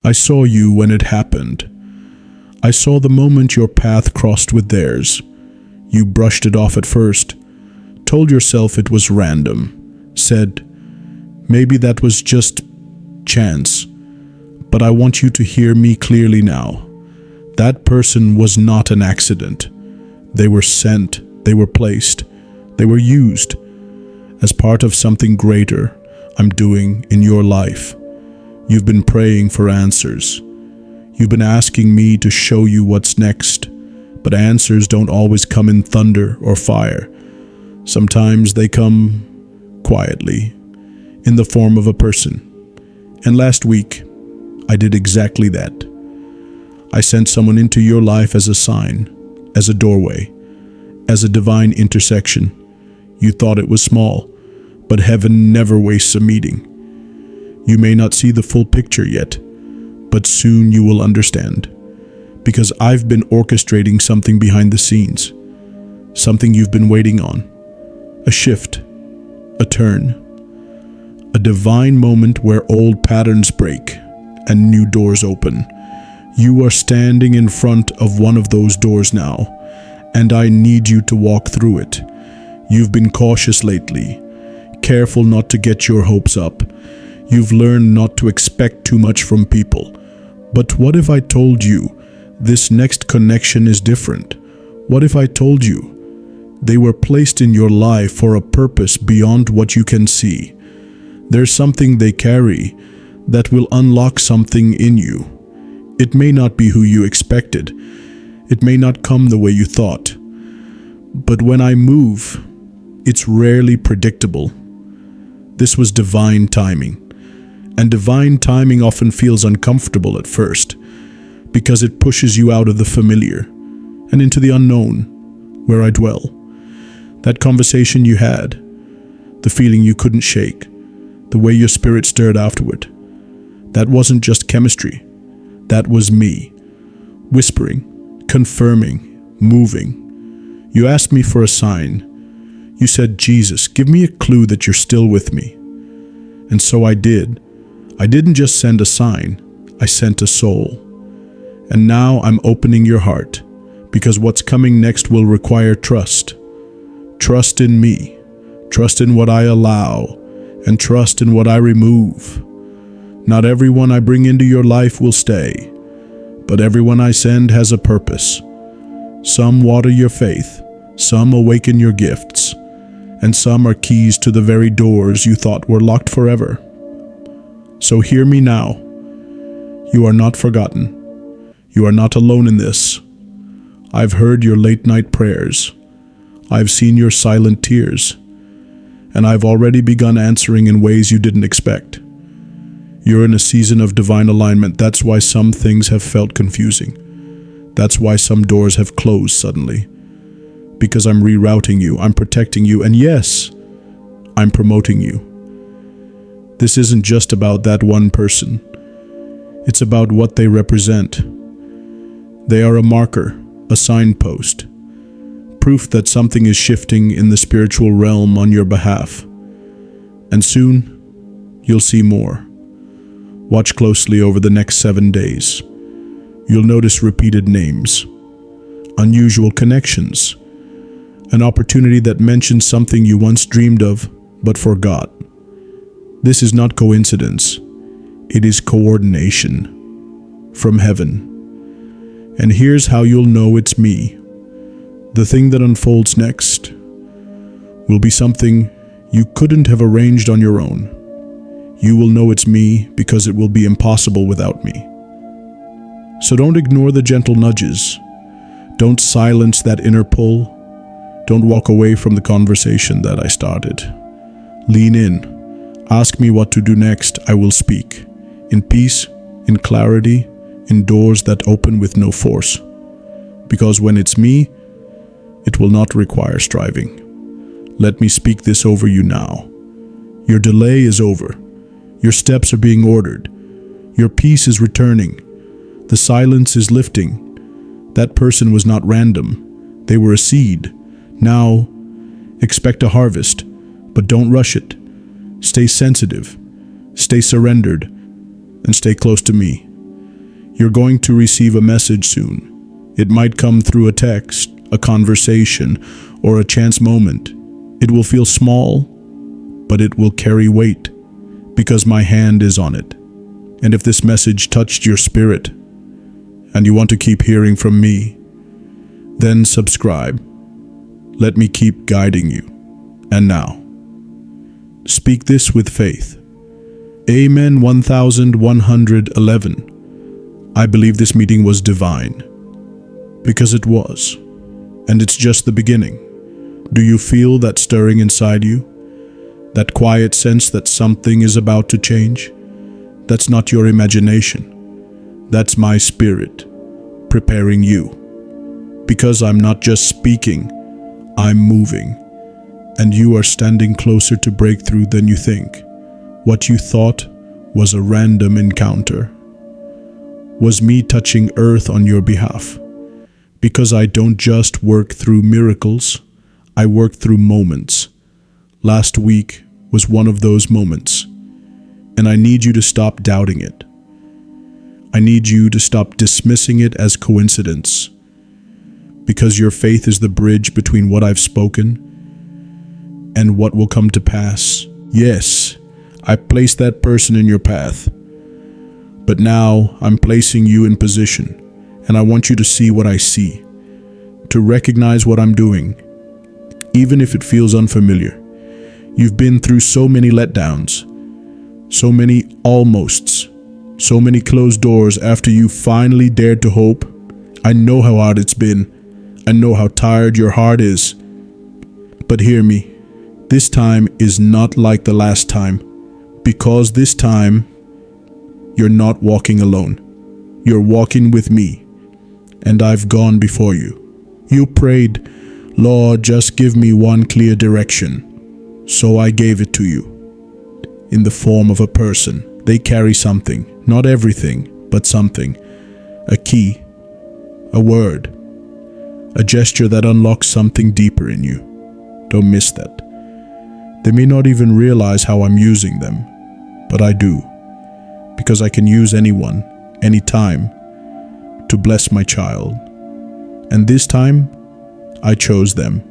I saw you when it happened. I saw the moment your path crossed with theirs. You brushed it off at first, told yourself it was random, said, maybe that was just chance. But I want you to hear me clearly now. That person was not an accident. They were sent, they were placed, they were used as part of something greater I'm doing in your life. You've been praying for answers. You've been asking me to show you what's next, but answers don't always come in thunder or fire. Sometimes they come quietly, in the form of a person. And last week, I did exactly that. I sent someone into your life as a sign, as a doorway, as a divine intersection. You thought it was small, but heaven never wastes a meeting. You may not see the full picture yet, but soon you will understand, because I've been orchestrating something behind the scenes, something you've been waiting on, a shift, a turn, a divine moment where old patterns break and new doors open. You are standing in front of one of those doors now, and I need you to walk through it. You've been cautious lately, careful not to get your hopes up. You've learned not to expect too much from people. But what if I told you this next connection is different? What if I told you they were placed in your life for a purpose beyond what you can see? There's something they carry that will unlock something in you. It may not be who you expected. It may not come the way you thought. But when I move, it's rarely predictable. This was divine timing. And divine timing often feels uncomfortable at first, because it pushes you out of the familiar and into the unknown, where I dwell. That conversation you had, the feeling you couldn't shake, the way your spirit stirred afterward, that wasn't just chemistry. That was me, whispering, confirming, moving. You asked me for a sign. You said, Jesus, give me a clue that you're still with me. And so I did. I didn't just send a sign, I sent a soul. And now I'm opening your heart, because what's coming next will require trust. Trust in me, trust in what I allow, and trust in what I remove. Not everyone I bring into your life will stay, but everyone I send has a purpose. Some water your faith, some awaken your gifts, and some are keys to the very doors you thought were locked forever. So hear me now. You are not forgotten. You are not alone in this. I've heard your late-night prayers. I've seen your silent tears. And I've already begun answering in ways you didn't expect. You're in a season of divine alignment. That's why some things have felt confusing. That's why some doors have closed suddenly. Because I'm rerouting you, I'm protecting you, and yes, I'm promoting you. This isn't just about that one person. It's about what they represent. They are a marker, a signpost, proof that something is shifting in the spiritual realm on your behalf. And soon, you'll see more. Watch closely over the next 7 days. You'll notice repeated names, unusual connections, an opportunity that mentions something you once dreamed of but forgot. This is not coincidence. It is coordination from heaven. And here's how you'll know it's me. The thing that unfolds next will be something you couldn't have arranged on your own. You will know it's me because it will be impossible without me. So don't ignore the gentle nudges. Don't silence that inner pull. Don't walk away from the conversation that I started. Lean in. Ask me what to do next. I will speak. In peace, in clarity, in doors that open with no force. Because when it's me, it will not require striving. Let me speak this over you now. Your delay is over. Your steps are being ordered. Your peace is returning. The silence is lifting. That person was not random. They were a seed. Now, expect a harvest, but don't rush it. Stay sensitive, stay surrendered, and stay close to me. You're going to receive a message soon. It might come through a text, a conversation, or a chance moment. It will feel small, but it will carry weight because my hand is on it. And if this message touched your spirit and you want to keep hearing from me, then subscribe. Let me keep guiding you. And now, speak this with faith. Amen 1111. I believe this meeting was divine, because it was, and it's just the beginning. Do you feel that stirring inside you? That quiet sense that something is about to change? That's not your imagination. That's my spirit preparing you. Because I'm not just speaking, I'm moving. And you are standing closer to breakthrough than you think. What you thought was a random encounter was me touching earth on your behalf. Because I don't just work through miracles, I work through moments. Last week was one of those moments. And I need you to stop doubting it. I need you to stop dismissing it as coincidence. Because your faith is the bridge between what I've spoken and what will come to pass. Yes, I placed that person in your path. But now I'm placing you in position, and I want you to see what I see, to recognize what I'm doing, even if it feels unfamiliar. You've been through so many letdowns, so many almosts, so many closed doors after you finally dared to hope. I know how hard it's been. I know how tired your heart is. But hear me, this time is not like the last time, because this time you're not walking alone. You're walking with me, and I've gone before you. You prayed, Lord, just give me one clear direction. So I gave it to you, in the form of a person. They carry something, not everything, but something. A key, a word, a gesture that unlocks something deeper in you. Don't miss that. They may not even realize how I'm using them, but I do, because I can use anyone, anytime, to bless my child. And this time, I chose them,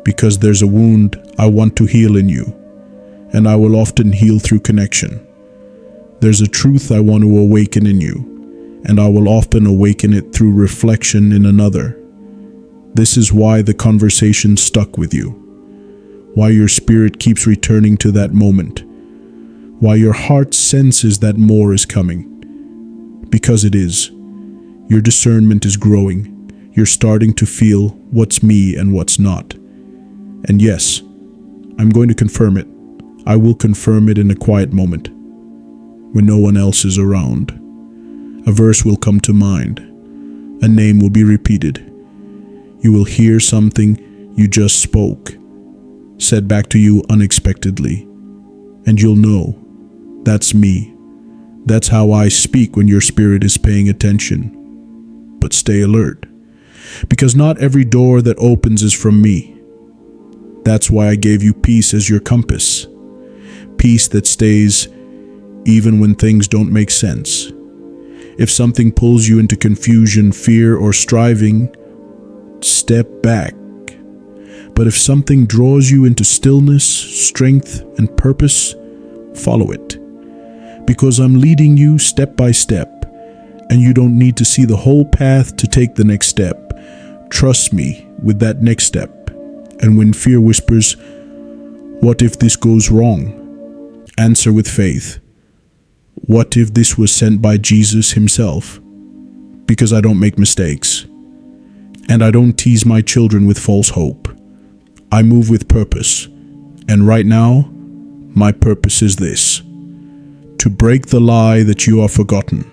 because there's a wound I want to heal in you, and I will often heal through connection. There's a truth I want to awaken in you, and I will often awaken it through reflection in another. This is why the conversation stuck with you, why your spirit keeps returning to that moment, why your heart senses that more is coming. Because it is. Your discernment is growing. You're starting to feel what's me and what's not. And yes, I'm going to confirm it. I will confirm it in a quiet moment, when no one else is around. A verse will come to mind. A name will be repeated. You will hear something you just spoke, said back to you unexpectedly. And you'll know, that's me. That's how I speak when your spirit is paying attention. But stay alert, because not every door that opens is from me. That's why I gave you peace as your compass. Peace that stays even when things don't make sense. If something pulls you into confusion, fear, or striving, step back. But if something draws you into stillness, strength, and purpose, follow it. Because I'm leading you step by step, and you don't need to see the whole path to take the next step. Trust me with that next step. And when fear whispers, what if this goes wrong? Answer with faith. What if this was sent by Jesus himself? Because I don't make mistakes. And I don't tease my children with false hope. I move with purpose. And right now, my purpose is this: to break the lie that you are forgotten,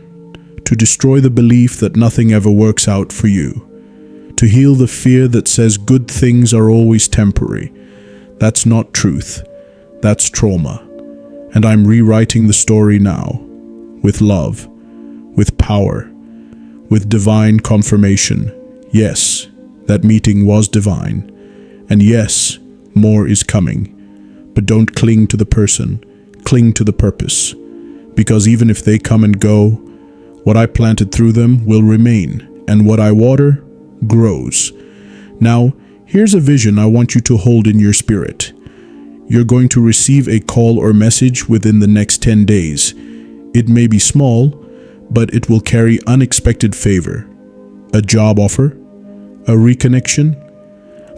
to destroy the belief that nothing ever works out for you, to heal the fear that says good things are always temporary. That's not truth. That's trauma. And I'm rewriting the story now, with love, with power, with divine confirmation. Yes, that meeting was divine. And yes, more is coming. But don't cling to the person, cling to the purpose. Because even if they come and go, What I planted through them will remain, and what I water grows. Now, here's a vision I want you to hold in your spirit. You're going to receive a call or message within the next 10 days. It may be small, but it will carry unexpected favor. A job offer, a reconnection,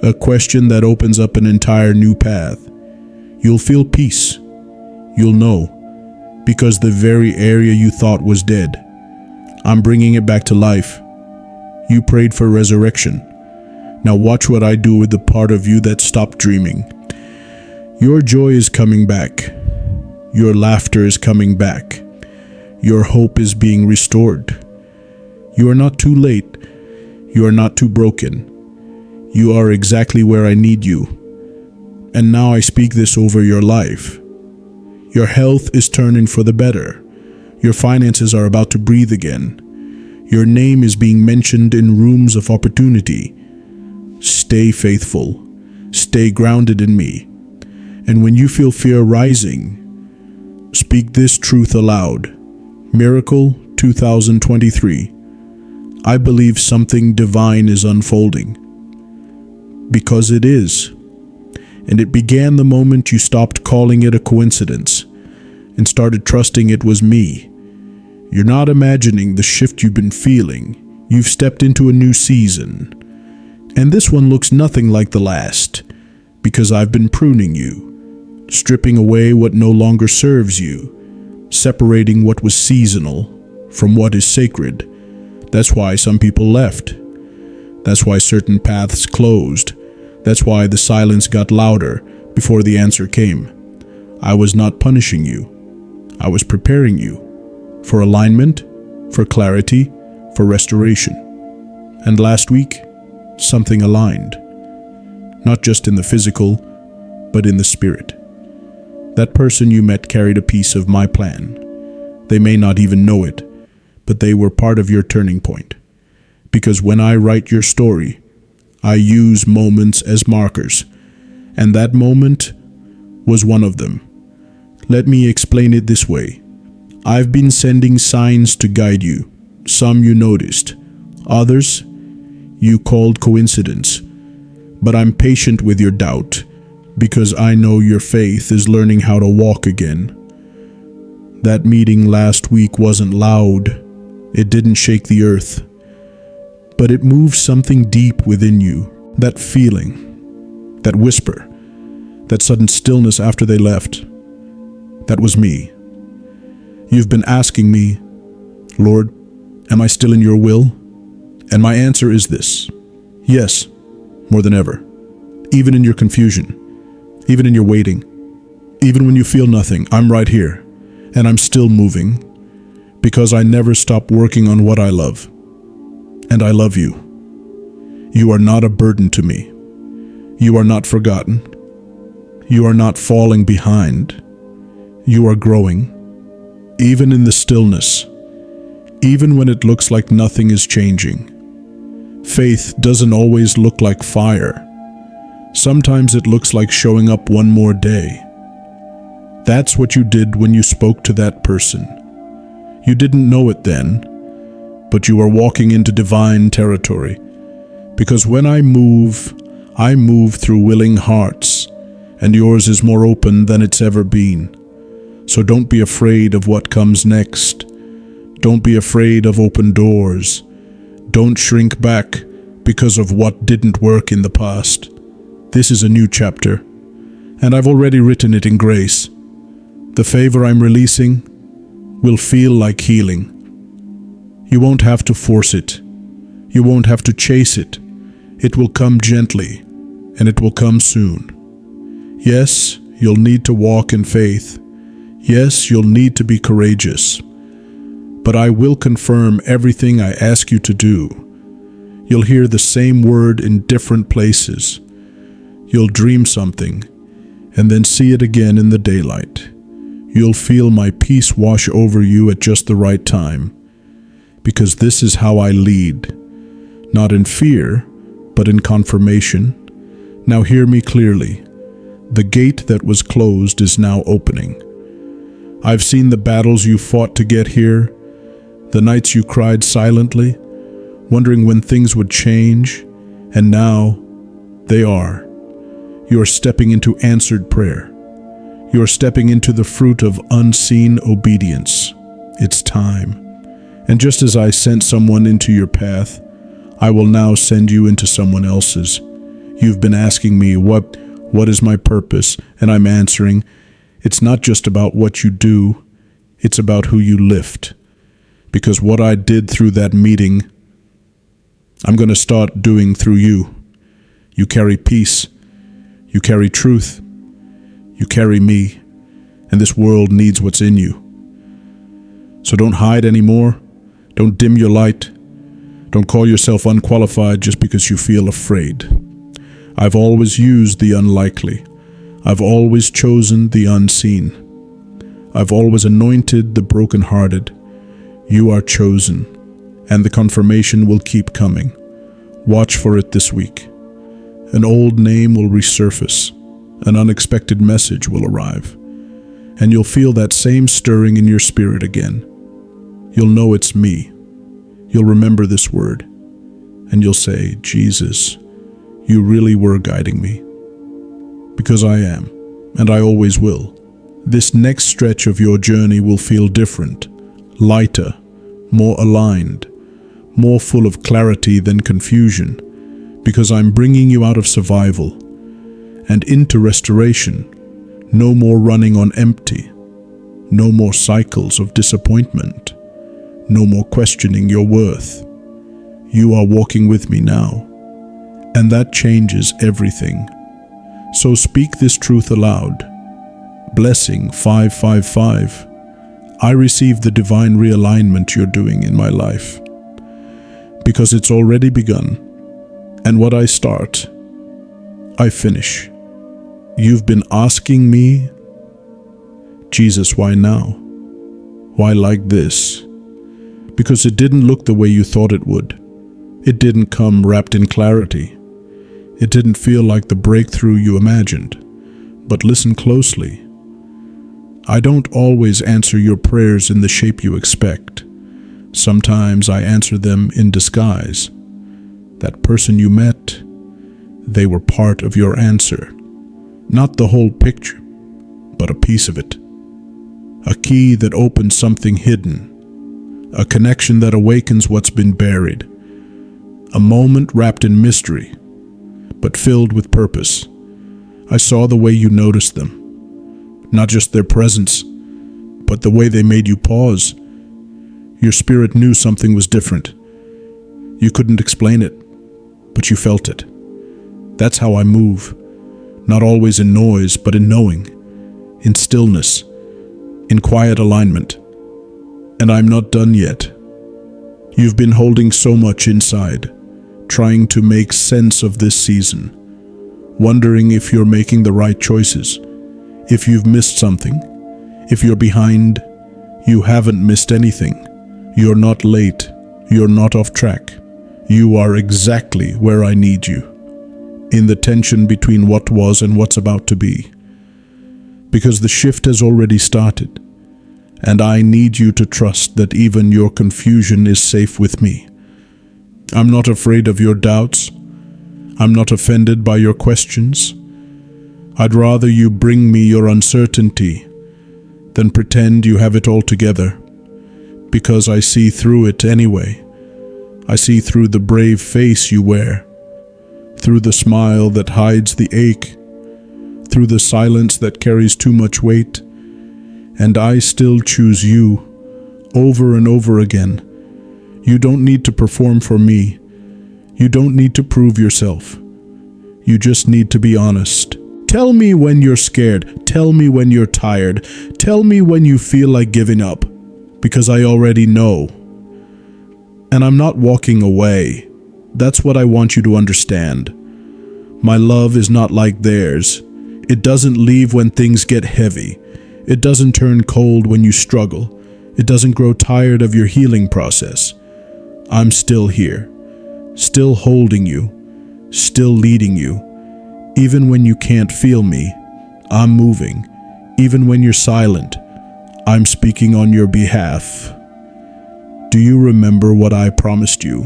a question that opens up an entire new path. You'll feel peace. You'll know, because the very area you thought was dead, I'm bringing it back to life. You prayed for resurrection. Now watch what I do with the part of you that stopped dreaming. Your joy is coming back. Your laughter is coming back. Your hope is being restored. You are not too late. You are not too broken. You are exactly where I need you. And now I speak this over your life. Your health is turning for the better. Your finances are about to breathe again. Your name is being mentioned in rooms of opportunity. Stay faithful. Stay grounded in me. And when you feel fear rising, speak this truth aloud. Miracle 2023. I believe something divine is unfolding. Because it is. And it began the moment you stopped calling it a coincidence and started trusting it was me. You're not imagining the shift you've been feeling. You've stepped into a new season. And this one looks nothing like the last, because I've been pruning you, stripping away what no longer serves you, separating what was seasonal from what is sacred. That's why some people left. That's why certain paths closed. That's why the silence got louder before the answer came. I was not punishing you. I was preparing you for alignment, for clarity, for restoration. And last week, something aligned. Not just in the physical, but in the spirit. That person you met carried a piece of my plan. They may not even know it, but they were part of your turning point. Because when I write your story, I use moments as markers, and that moment was one of them. Let me explain it this way. I've been sending signs to guide you. Some you noticed. Others you called coincidence. But I'm patient with your doubt, because I know your faith is learning how to walk again. That meeting last week wasn't loud. It didn't shake the earth. But it moved something deep within you. That feeling, that whisper, that sudden stillness after they left. That was me. You've been asking me, Lord, am I still in your will? And my answer is this: yes, more than ever. Even in your confusion, even in your waiting, even when you feel nothing, I'm right here, and I'm still moving, because I never stop working on what I love. And I love you. You are not a burden to me. You are not forgotten. You are not falling behind. You are growing. Even in the stillness, even when it looks like nothing is changing. Faith doesn't always look like fire. Sometimes it looks like showing up one more day. That's what you did when you spoke to that person. You didn't know it then, but you are walking into divine territory. Because when I move through willing hearts, and yours is more open than it's ever been. So don't be afraid of what comes next. Don't be afraid of open doors. Don't shrink back because of what didn't work in the past. This is a new chapter, and I've already written it in grace. The favor I'm releasing will feel like healing. You won't have to force it. You won't have to chase it. It will come gently, and it will come soon. Yes, you'll need to walk in faith. Yes, you'll need to be courageous. But I will confirm everything I ask you to do. You'll hear the same word in different places. You'll dream something, and then see it again in the daylight. You'll feel my peace wash over you at just the right time. Because this is how I lead. Not in fear, but in confirmation. Now hear me clearly. The gate that was closed is now opening. I've seen the battles you fought to get here. The nights you cried silently, wondering when things would change, and now they are. You are stepping into answered prayer. You are stepping into the fruit of unseen obedience. It's time. And just as I sent someone into your path, I will now send you into someone else's. You've been asking me, what is my purpose? And I'm answering, it's not just about what you do, it's about who you lift. Because what I did through that meeting, I'm going to start doing through you. You carry peace. You carry truth. You carry me. And this world needs what's in you. So don't hide anymore. Don't dim your light. Don't call yourself unqualified just because you feel afraid. I've always used the unlikely. I've always chosen the unseen. I've always anointed the brokenhearted. You are chosen, and the confirmation will keep coming. Watch for it this week. An old name will resurface. An unexpected message will arrive. And you'll feel that same stirring in your spirit again. You'll know it's me. You'll remember this word. And you'll say, Jesus, you really were guiding me. Because I am, and I always will. This next stretch of your journey will feel different, lighter, more aligned, more full of clarity than confusion, because I'm bringing you out of survival and into restoration. No more running on empty, no more cycles of disappointment, no more questioning your worth. You are walking with me now, and that changes everything. So speak this truth aloud. Blessing 555. I receive the divine realignment you're doing in my life, because it's already begun, and what I start, I finish. You've been asking me, Jesus, why now? Why like this? Because it didn't look the way you thought it would. It didn't come wrapped in clarity. It didn't feel like the breakthrough you imagined. But listen closely. I don't always answer your prayers in the shape you expect. Sometimes I answer them in disguise. That person you met, they were part of your answer. Not the whole picture, but a piece of it. A key that opens something hidden. A connection that awakens what's been buried. A moment wrapped in mystery, but filled with purpose. I saw the way you noticed them. Not just their presence, but the way they made you pause. Your spirit knew something was different. You couldn't explain it, but you felt it. That's how I move. Not always in noise, but in knowing, in stillness, in quiet alignment. And I'm not done yet. You've been holding so much inside, trying to make sense of this season, wondering if you're making the right choices, if you've missed something, if you're behind. You haven't missed anything. You're not late. You're not off track. You are exactly where I need you, in the tension between what was and what's about to be. Because the shift has already started, and I need you to trust that even your confusion is safe with me. I'm not afraid of your doubts. I'm not offended by your questions. I'd rather you bring me your uncertainty than pretend you have it all together, because I see through it anyway. I see through the brave face you wear, through the smile that hides the ache, through the silence that carries too much weight, and I still choose you over and over again. You don't need to perform for me. You don't need to prove yourself. You just need to be honest. Tell me when you're scared. Tell me when you're tired. Tell me when you feel like giving up, because I already know. And I'm not walking away. That's what I want you to understand. My love is not like theirs. It doesn't leave when things get heavy. It doesn't turn cold when you struggle. It doesn't grow tired of your healing process. I'm still here, still holding you, still leading you. Even when you can't feel me, I'm moving. Even when you're silent, I'm speaking on your behalf. Do you remember what I promised you?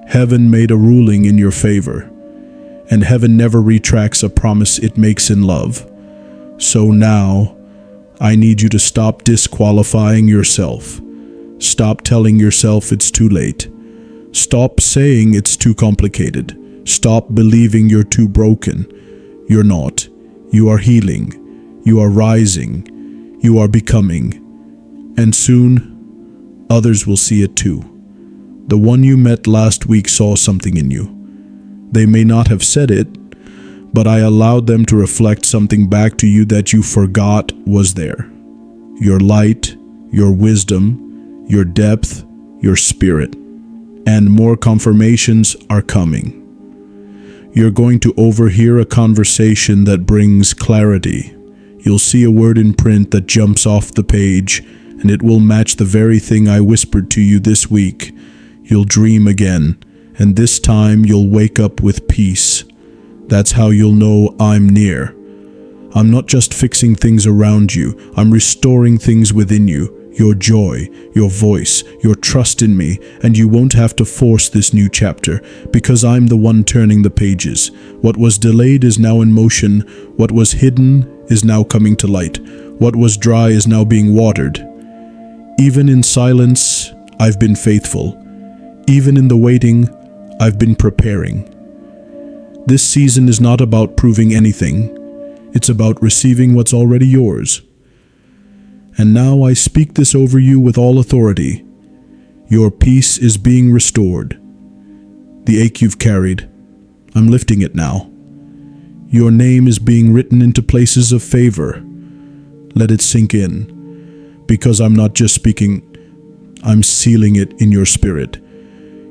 Heaven made a ruling in your favor, and heaven never retracts a promise it makes in love. So now, I need you to stop disqualifying yourself. Stop telling yourself it's too late. Stop saying it's too complicated. Stop believing you're too broken. You're not. You are healing. You are rising. You are becoming. And soon, others will see it too. The one you met last week saw something in you. They may not have said it, but I allowed them to reflect something back to you that you forgot was there. Your light, your wisdom, your depth, your spirit. And more confirmations are coming. You're going to overhear a conversation that brings clarity. You'll see a word in print that jumps off the page, and it will match the very thing I whispered to you this week. You'll dream again, and this time you'll wake up with peace. That's how you'll know I'm near. I'm not just fixing things around you, I'm restoring things within you. Your joy, your voice, your trust in me, and you won't have to force this new chapter, because I'm the one turning the pages. What was delayed is now in motion. What was hidden is now coming to light. What was dry is now being watered. Even in silence, I've been faithful. Even in the waiting, I've been preparing. This season is not about proving anything. It's about receiving what's already yours. And now I speak this over you with all authority. Your peace is being restored. The ache you've carried, I'm lifting it now. Your name is being written into places of favor. Let it sink in, because I'm not just speaking, I'm sealing it in your spirit.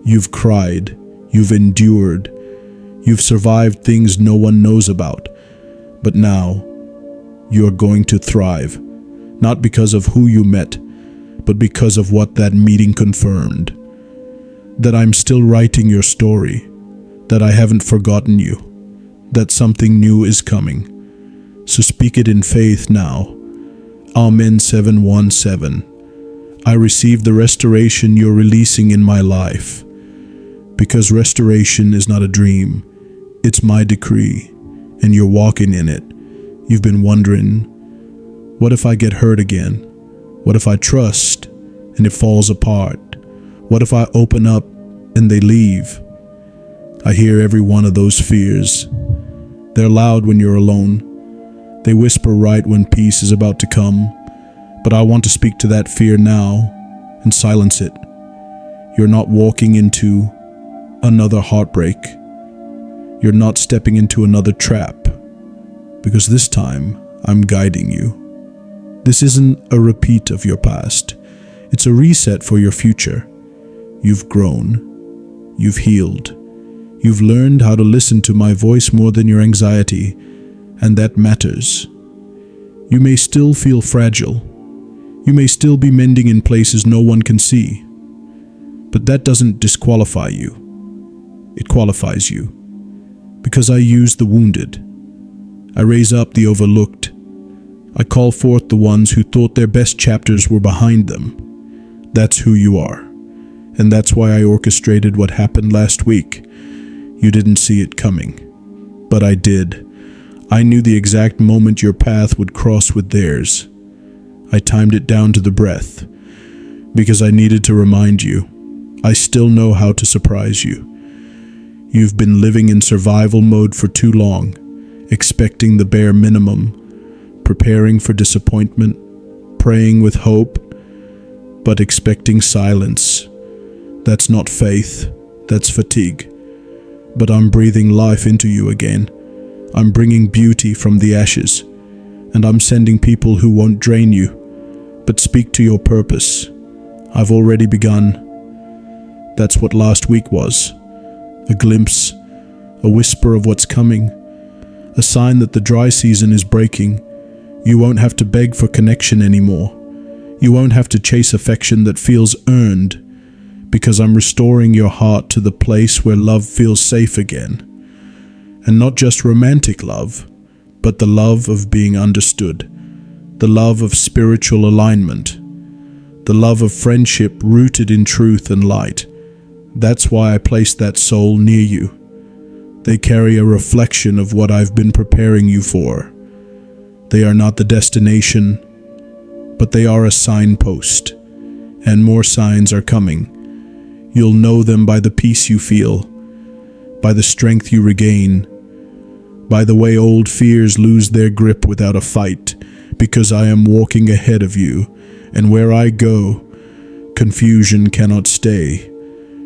You've cried, you've endured, you've survived things no one knows about, but now you're going to thrive. Not because of who you met, but because of what that meeting confirmed. That I'm still writing your story, that I haven't forgotten you, that something new is coming. So speak it in faith now. Amen 7:17. I receive the restoration you're releasing in my life. Because restoration is not a dream, it's my decree, and you're walking in it. You've been wondering, what if I get hurt again? What if I trust and it falls apart? What if I open up and they leave? I hear every one of those fears. They're loud when you're alone. They whisper right when peace is about to come. But I want to speak to that fear now and silence it. You're not walking into another heartbreak. You're not stepping into another trap. Because this time, I'm guiding you. This isn't a repeat of your past. It's a reset for your future. You've grown. You've healed. You've learned how to listen to my voice more than your anxiety, and that matters. You may still feel fragile. You may still be mending in places no one can see. But that doesn't disqualify you. It qualifies you. Because I use the wounded. I raise up the overlooked. I call forth the ones who thought their best chapters were behind them. That's who you are. And that's why I orchestrated what happened last week. You didn't see it coming. But I did. I knew the exact moment your path would cross with theirs. I timed it down to the breath. Because I needed to remind you, I still know how to surprise you. You've been living in survival mode for too long, expecting the bare minimum, preparing for disappointment, praying with hope, but expecting silence. That's not faith, that's fatigue. But I'm breathing life into you again. I'm bringing beauty from the ashes, and I'm sending people who won't drain you, but speak to your purpose. I've already begun. That's what last week was. A glimpse, a whisper of what's coming, a sign that the dry season is breaking. You won't have to beg for connection anymore. You won't have to chase affection that feels earned, because I'm restoring your heart to the place where love feels safe again. And not just romantic love, but the love of being understood, the love of spiritual alignment, the love of friendship rooted in truth and light. That's why I placed that soul near you. They carry a reflection of what I've been preparing you for. They are not the destination, but they are a signpost, and more signs are coming. You'll know them by the peace you feel, by the strength you regain, by the way old fears lose their grip without a fight, because I am walking ahead of you, and where I go, confusion cannot stay.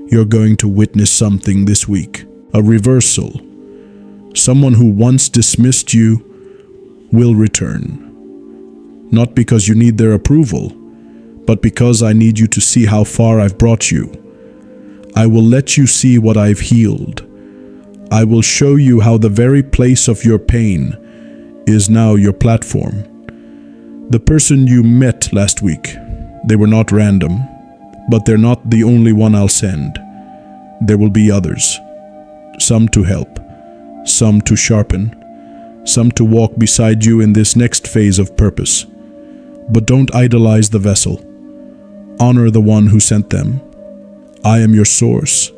You're going to witness something this week, a reversal. Someone who once dismissed you will return. Not because you need their approval, but because I need you to see how far I've brought you. I will let you see what I've healed. I will show you how the very place of your pain is now your platform. The person you met last week, they were not random, but they're not the only one I'll send. There will be others. Some to help, some to sharpen, some to walk beside you in this next phase of purpose. But don't idolize the vessel. Honor the one who sent them. I am your source.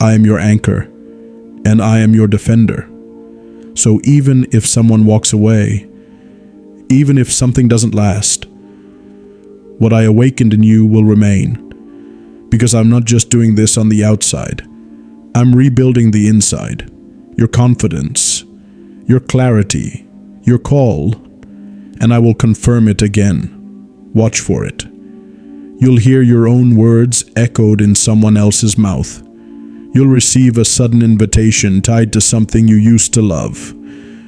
I am your anchor. And I am your defender. So even if someone walks away, even if something doesn't last, what I awakened in you will remain. Because I'm not just doing this on the outside. I'm rebuilding the inside. Your confidence, your clarity, your call, and I will confirm it again. Watch for it. You'll hear your own words echoed in someone else's mouth. You'll receive a sudden invitation tied to something you used to love.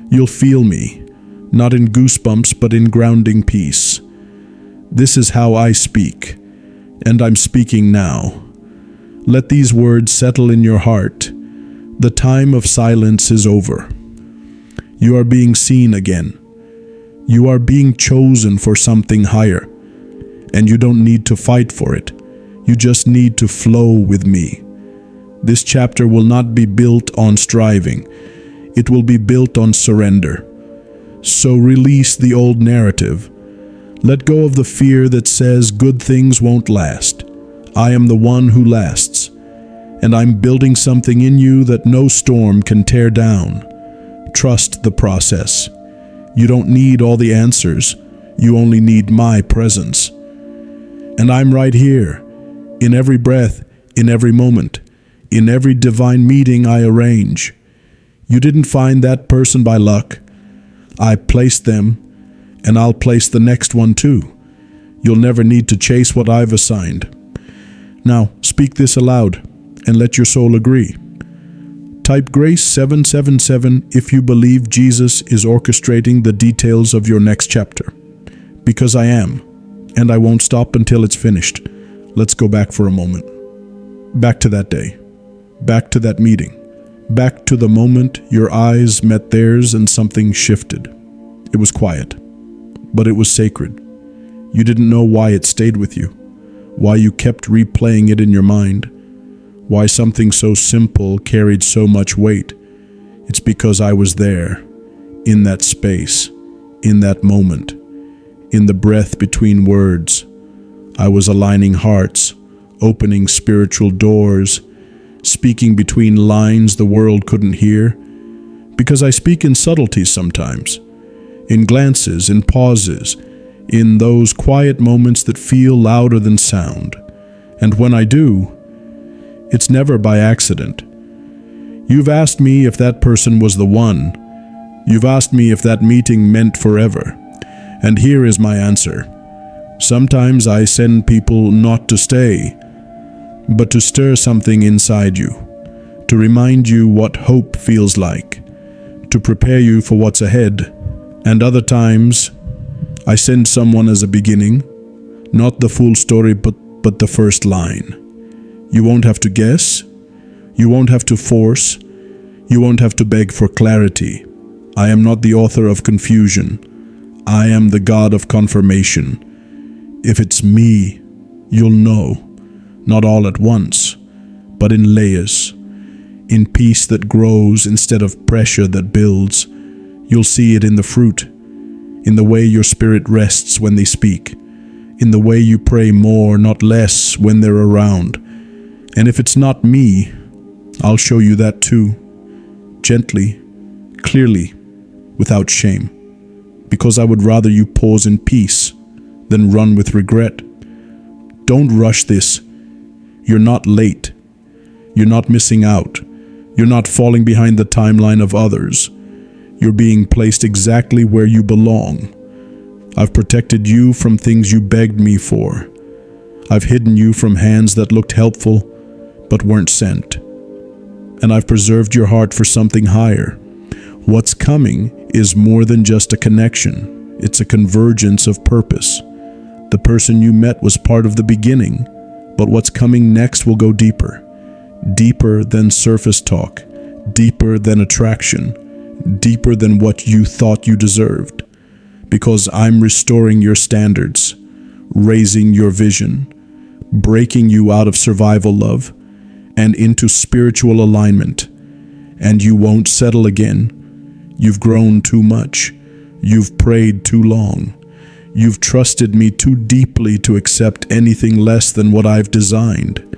You'll feel me, not in goosebumps but in grounding peace. This is how I speak, and I'm speaking now. Let these words settle in your heart. The time of silence is over. You are being seen again. You are being chosen for something higher, and you don't need to fight for it. You just need to flow with me. This chapter will not be built on striving. It will be built on surrender. So release the old narrative. Let go of the fear that says good things won't last. I am the one who lasts, and I'm building something in you that no storm can tear down. Trust the process. You don't need all the answers. You only need my presence. And I'm right here, in every breath, in every moment, in every divine meeting I arrange. You didn't find that person by luck. I placed them, and I'll place the next one too. You'll never need to chase what I've assigned. Now, speak this aloud, and let your soul agree. Type Grace 777 if you believe Jesus is orchestrating the details of your next chapter. Because I am, and I won't stop until it's finished. Let's go back for a moment. Back to that day. Back to that meeting. Back to the moment your eyes met theirs and something shifted. It was quiet, but it was sacred. You didn't know why it stayed with you, why you kept replaying it in your mind, why something so simple carried so much weight. It's because I was there, in that space, in that moment, in the breath between words. I was aligning hearts, opening spiritual doors, speaking between lines the world couldn't hear, because I speak in subtleties sometimes, in glances, in pauses, in those quiet moments that feel louder than sound. And when I do, it's never by accident. You've asked me if that person was the one. You've asked me if that meeting meant forever. And here is my answer. Sometimes I send people not to stay, but to stir something inside you, to remind you what hope feels like, to prepare you for what's ahead. And other times, I send someone as a beginning, not the full story, but the first line. You won't have to guess, you won't have to force, you won't have to beg for clarity. I am not the author of confusion. I am the God of confirmation. If it's me, you'll know. Not all at once, but in layers, in peace that grows instead of pressure that builds. You'll see it in the fruit, in the way your spirit rests when they speak, in the way you pray more, not less, when they're around. And if it's not me, I'll show you that too. Gently, clearly, without shame. Because I would rather you pause in peace than run with regret. Don't rush this. You're not late. You're not missing out. You're not falling behind the timeline of others. You're being placed exactly where you belong. I've protected you from things you begged me for. I've hidden you from hands that looked helpful but weren't sent. And I've preserved your heart for something higher. What's coming is more than just a connection. It's a convergence of purpose. The person you met was part of the beginning, but what's coming next will go deeper. Deeper than surface talk, deeper than attraction, deeper than what you thought you deserved. Because I'm restoring your standards, raising your vision, breaking you out of survival love and into spiritual alignment. And you won't settle again. You've grown too much. You've prayed too long. You've trusted me too deeply to accept anything less than what I've designed.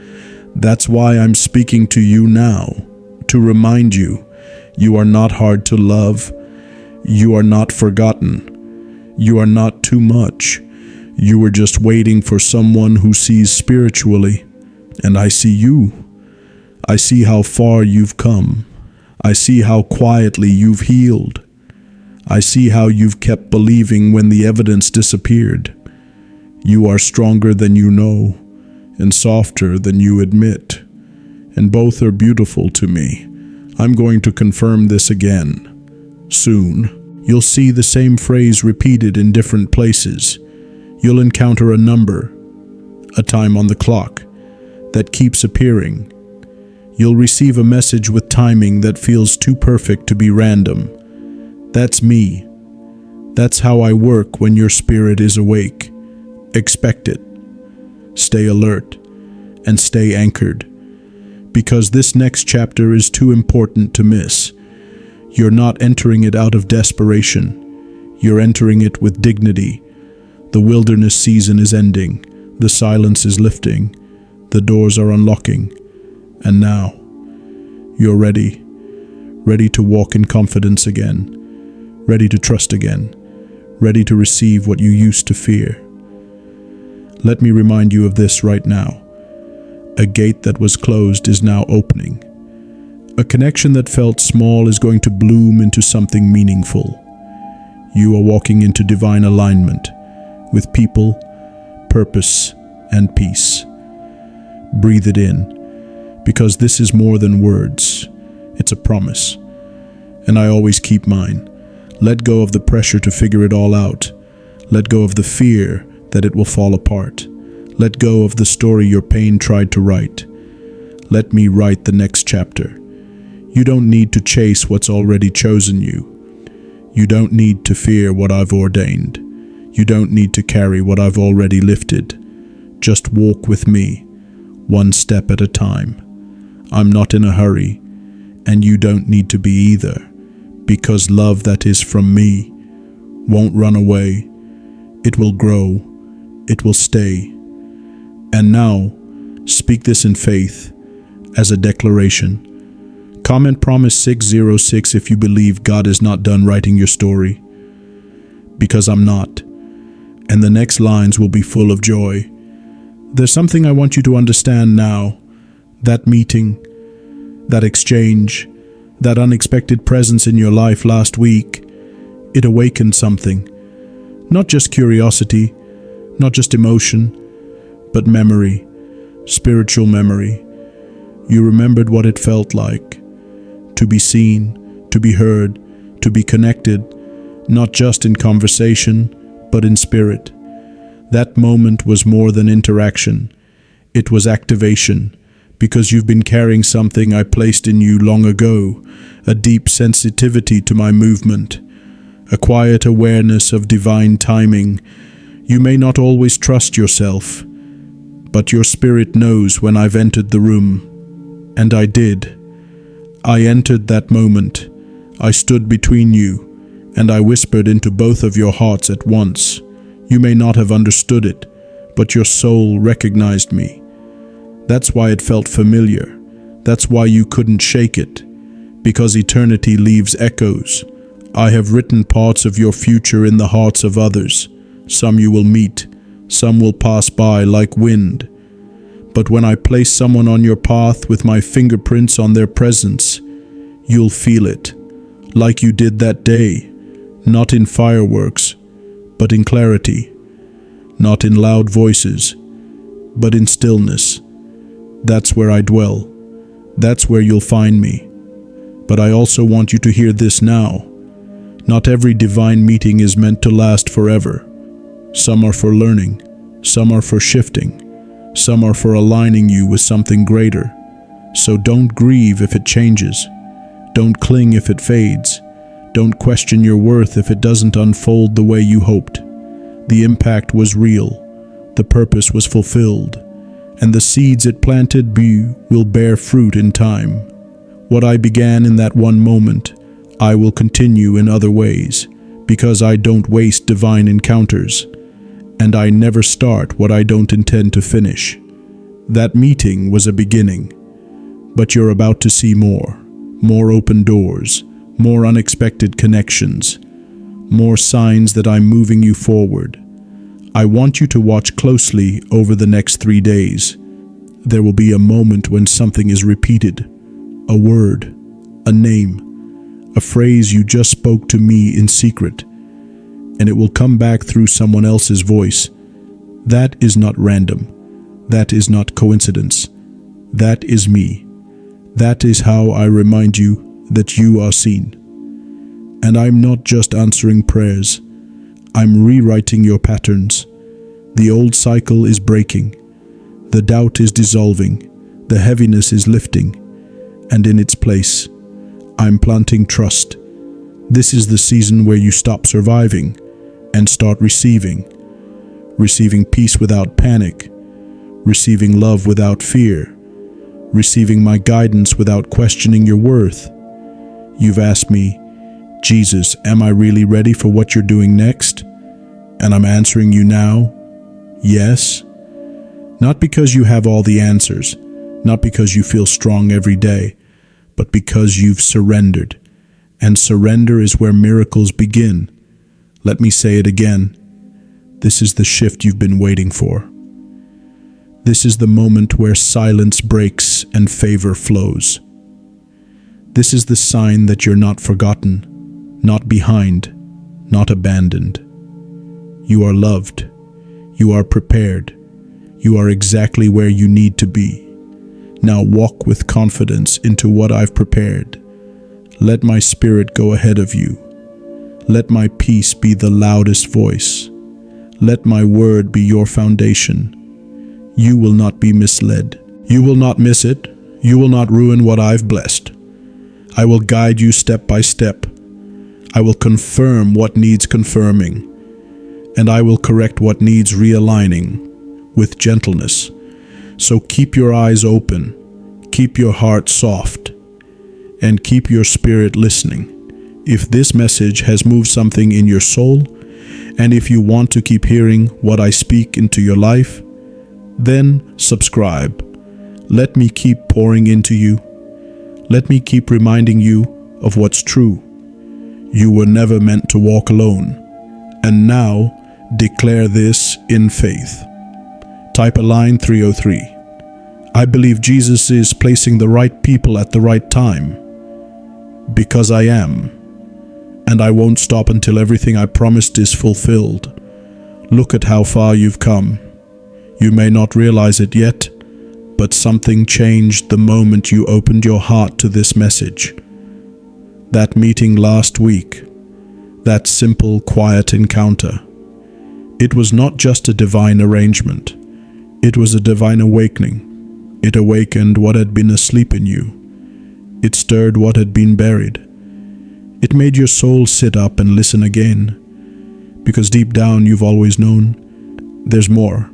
That's why I'm speaking to you now, to remind you, you are not hard to love. You are not forgotten. You are not too much. You were just waiting for someone who sees spiritually. And I see you. I see how far you've come. I see how quietly you've healed. I see how you've kept believing when the evidence disappeared. You are stronger than you know, and softer than you admit. And both are beautiful to me. I'm going to confirm this again. Soon, you'll see the same phrase repeated in different places. You'll encounter a number, a time on the clock, that keeps appearing. You'll receive a message with timing that feels too perfect to be random. That's me. That's how I work when your spirit is awake. Expect it. Stay alert and stay anchored. Because this next chapter is too important to miss. You're not entering it out of desperation. You're entering it with dignity. The wilderness season is ending. The silence is lifting. The doors are unlocking. And now, you're ready. Ready to walk in confidence again. Ready to trust again. Ready to receive what you used to fear. Let me remind you of this right now. A gate that was closed is now opening. A connection that felt small is going to bloom into something meaningful. You are walking into divine alignment with people, purpose, and peace. Breathe it in, because this is more than words. It's a promise. And I always keep mine. Let go of the pressure to figure it all out. Let go of the fear that it will fall apart. Let go of the story your pain tried to write. Let me write the next chapter. You don't need to chase what's already chosen you. You don't need to fear what I've ordained. You don't need to carry what I've already lifted. Just walk with me, one step at a time. I'm not in a hurry, and you don't need to be either, because love that is from me won't run away. It will grow. It will stay. And now, speak this in faith as a declaration. Comment promise 606 if you believe God is not done writing your story. Because I'm not. And the next lines will be full of joy. There's something I want you to understand now. That meeting, that exchange, that unexpected presence in your life last week, it awakened something. Not just curiosity, not just emotion, but memory, spiritual memory. You remembered what it felt like. To be seen, to be heard, to be connected, not just in conversation, but in spirit. That moment was more than interaction. It was activation, because you've been carrying something I placed in you long ago, a deep sensitivity to my movement, a quiet awareness of divine timing. You may not always trust yourself, but your spirit knows when I've entered the room. And I did. I entered that moment. I stood between you, and I whispered into both of your hearts at once. You may not have understood it, but your soul recognized me. That's why it felt familiar. That's why you couldn't shake it, because eternity leaves echoes. I have written parts of your future in the hearts of others. Some you will meet, some will pass by like wind. But when I place someone on your path with my fingerprints on their presence, you'll feel it, like you did that day, not in fireworks, but in clarity, not in loud voices, but in stillness. That's where I dwell. That's where you'll find me. But I also want you to hear this now. Not every divine meeting is meant to last forever. Some are for learning, some are for shifting, some are for aligning you with something greater. So don't grieve if it changes. Don't cling if it fades. Don't question your worth if it doesn't unfold the way you hoped. The impact was real, the purpose was fulfilled, and the seeds it planted will bear fruit in time. What I began in that one moment, I will continue in other ways, because I don't waste divine encounters, and I never start what I don't intend to finish. That meeting was a beginning, but you're about to see more open doors, more unexpected connections, more signs that I'm moving you forward. I want you to watch closely over the next 3 days. There will be a moment when something is repeated, a word, a name, a phrase you just spoke to me in secret, and it will come back through someone else's voice. That is not random. That is not coincidence. That is me. That is how I remind you that you are seen. And I'm not just answering prayers. I'm rewriting your patterns. The old cycle is breaking. The doubt is dissolving. The heaviness is lifting. And in its place, I'm planting trust. This is the season where you stop surviving and start receiving. Receiving peace without panic. Receiving love without fear. Receiving my guidance without questioning your worth. You've asked me, Jesus, am I really ready for what you're doing next? And I'm answering you now, yes. Not because you have all the answers, not because you feel strong every day, but because you've surrendered. And surrender is where miracles begin. Let me say it again. This is the shift you've been waiting for. This is the moment where silence breaks and favor flows. This is the sign that you're not forgotten, not behind, not abandoned. You are loved. You are prepared. You are exactly where you need to be. Now walk with confidence into what I've prepared. Let my spirit go ahead of you. Let my peace be the loudest voice. Let my word be your foundation. You will not be misled. You will not miss it. You will not ruin what I've blessed. I will guide you step by step. I will confirm what needs confirming, and I will correct what needs realigning with gentleness. So keep your eyes open, keep your heart soft, and keep your spirit listening. If this message has moved something in your soul, and if you want to keep hearing what I speak into your life, then subscribe. Let me keep pouring into you. Let me keep reminding you of what's true. You were never meant to walk alone. And now, declare this in faith. Type a line 303. I believe Jesus is placing the right people at the right time. Because I am. And I won't stop until everything I promised is fulfilled. Look at how far you've come. You may not realize it yet, but something changed the moment you opened your heart to this message. That meeting last week, that simple, quiet encounter, it was not just a divine arrangement. It was a divine awakening. It awakened what had been asleep in you. It stirred what had been buried. It made your soul sit up and listen again, because deep down you've always known there's more.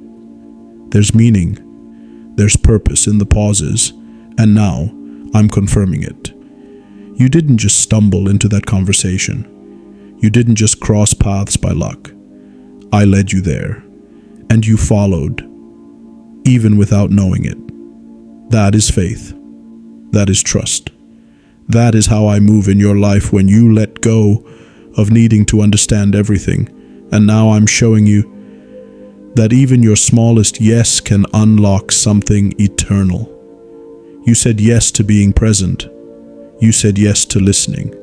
There's meaning, there's purpose in the pauses, and now I'm confirming it. You didn't just stumble into that conversation. You didn't just cross paths by luck. I led you there, and you followed, even without knowing it. That is faith. That is trust. That is how I move in your life when you let go of needing to understand everything. And now I'm showing you that even your smallest yes can unlock something eternal. You said yes to being present. You said yes to listening.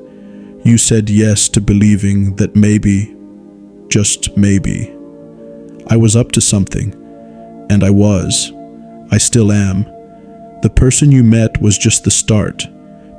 You said yes to believing that maybe, just maybe, I was up to something. And I was. I still am. The person you met was just the start,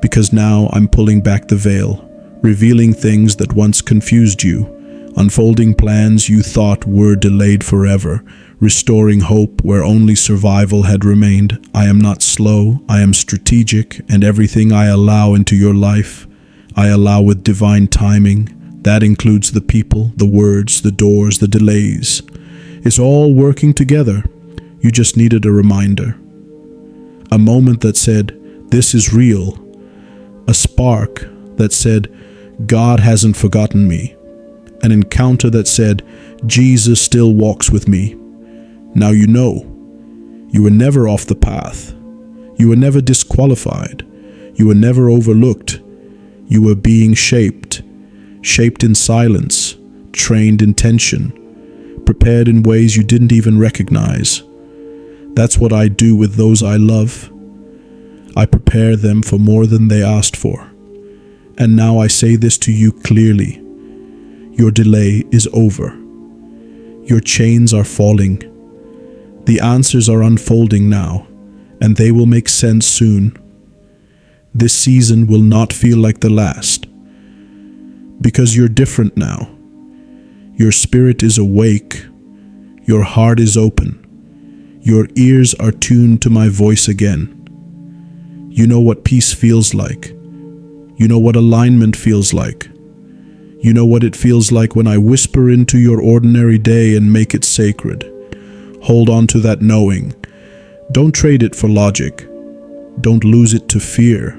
because now I'm pulling back the veil, revealing things that once confused you, unfolding plans you thought were delayed forever, restoring hope where only survival had remained. I am not slow, I am strategic, and everything I allow into your life, I allow with divine timing. That includes the people, the words, the doors, the delays. It's all working together. You just needed a reminder. A moment that said, "This is real." A spark that said, "God hasn't forgotten me." An encounter that said, "Jesus still walks with me." Now you know. You were never off the path. You were never disqualified. You were never overlooked. You were being shaped in silence, trained in tension, prepared in ways you didn't even recognize. That's what I do with those I love. I prepare them for more than they asked for. And now I say this to you clearly. Your delay is over. Your chains are falling. The answers are unfolding now, and they will make sense soon. This season will not feel like the last, because you're different now. Your spirit is awake. Your heart is open. Your ears are tuned to my voice again. You know what peace feels like. You know what alignment feels like. You know what it feels like when I whisper into your ordinary day and make it sacred. Hold on to that knowing. Don't trade it for logic. Don't lose it to fear.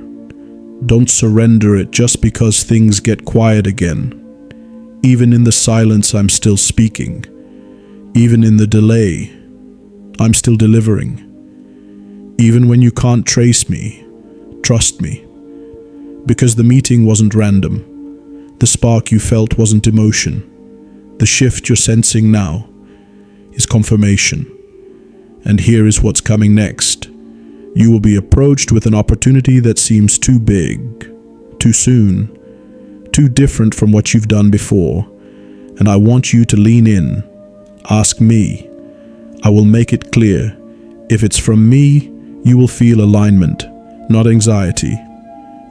Don't surrender it just because things get quiet again. Even in the silence, I'm still speaking. Even in the delay, I'm still delivering. Even when you can't trace me, trust me. Because the meeting wasn't random. The spark you felt wasn't emotion. The shift you're sensing now is confirmation. And here is what's coming next. You will be approached with an opportunity that seems too big, too soon, too different from what you've done before. And I want you to lean in. Ask me. I will make it clear. If it's from me, you will feel alignment, not anxiety.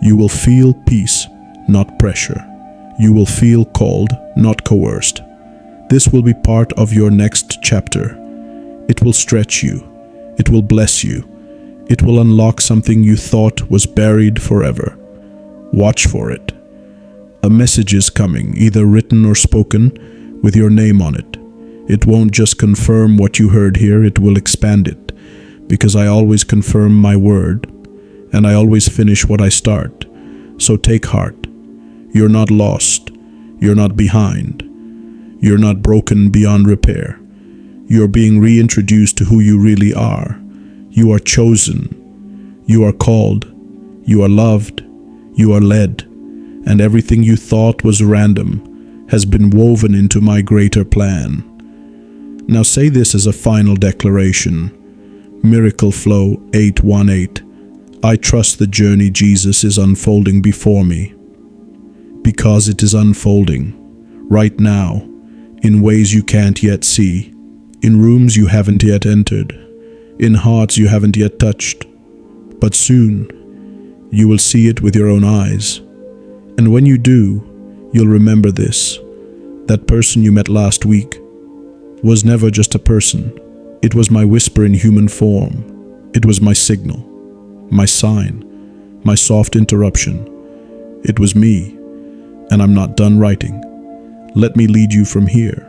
You will feel peace, not pressure. You will feel called, not coerced. This will be part of your next chapter. It will stretch you. It will bless you. It will unlock something you thought was buried forever. Watch for it. A message is coming, either written or spoken, with your name on it. It won't just confirm what you heard here, it will expand it. Because I always confirm my word, and I always finish what I start. So take heart. You're not lost. You're not behind. You're not broken beyond repair. You're being reintroduced to who you really are. You are chosen. You are called. You are loved. You are led. And everything you thought was random has been woven into my greater plan. Now say this as a final declaration. Miracle Flow 818. I trust the journey Jesus is unfolding before me. Because it is unfolding, right now, in ways you can't yet see, in rooms you haven't yet entered, in hearts you haven't yet touched. But soon, you will see it with your own eyes. And when you do, you'll remember this. That person you met last week was never just a person. It was my whisper in human form. It was my signal, my sign, my soft interruption. It was me, and I'm not done writing. Let me lead you from here.